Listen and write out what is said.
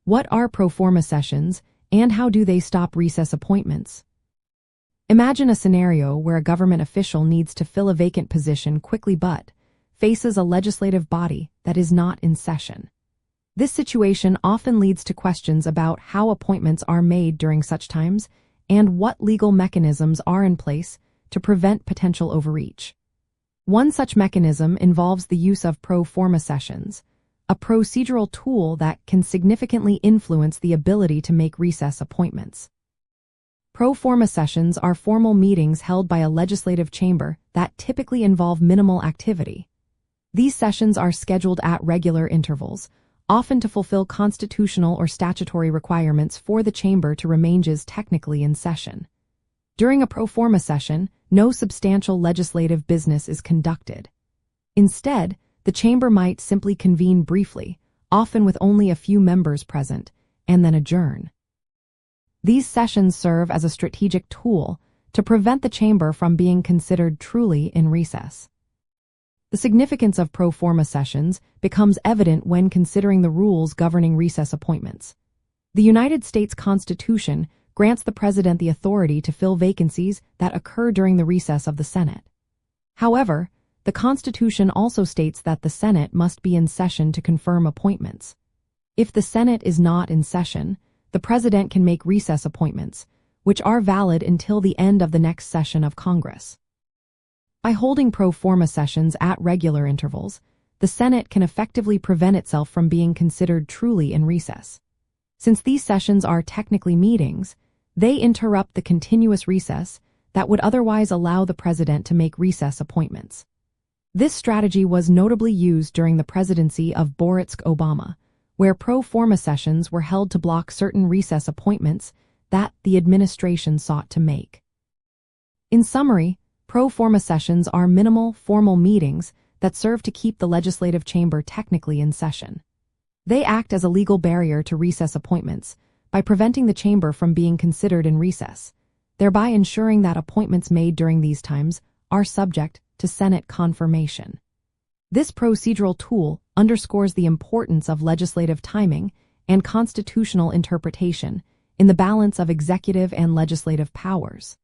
What are pro forma sessions, and how do they stop recess appointments? Imagine a scenario where a government official needs to fill a vacant position quickly but faces a legislative body that is not in session. This situation often leads to questions about how appointments are made during such times and what legal mechanisms are in place to prevent potential overreach. One such mechanism involves the use of pro forma sessions, a procedural tool that can significantly influence the ability to make recess appointments. Pro forma sessions are formal meetings held by a legislative chamber that typically involve minimal activity. These sessions are scheduled at regular intervals, often to fulfill constitutional or statutory requirements for the chamber to remain technically in session. During a pro forma session, no substantial legislative business is conducted. Instead, the chamber might simply convene briefly, often with only a few members present, and then adjourn. These sessions serve as a strategic tool to prevent the chamber from being considered truly in recess. The significance of pro forma sessions becomes evident when considering the rules governing recess appointments. The United States Constitution grants the President the authority to fill vacancies that occur during the recess of the Senate. However, the Constitution also states that the Senate must be in session to confirm appointments. If the Senate is not in session, the President can make recess appointments, which are valid until the end of the next session of Congress. By holding pro forma sessions at regular intervals, the Senate can effectively prevent itself from being considered truly in recess. Since these sessions are technically meetings, they interrupt the continuous recess that would otherwise allow the President to make recess appointments. This strategy was notably used during the presidency of Barack Obama, where pro forma sessions were held to block certain recess appointments that the administration sought to make. In summary, pro forma sessions are minimal, formal meetings that serve to keep the legislative chamber technically in session. They act as a legal barrier to recess appointments by preventing the chamber from being considered in recess, thereby ensuring that appointments made during these times are subject to Senate confirmation. This procedural tool underscores the importance of legislative timing and constitutional interpretation in the balance of executive and legislative powers.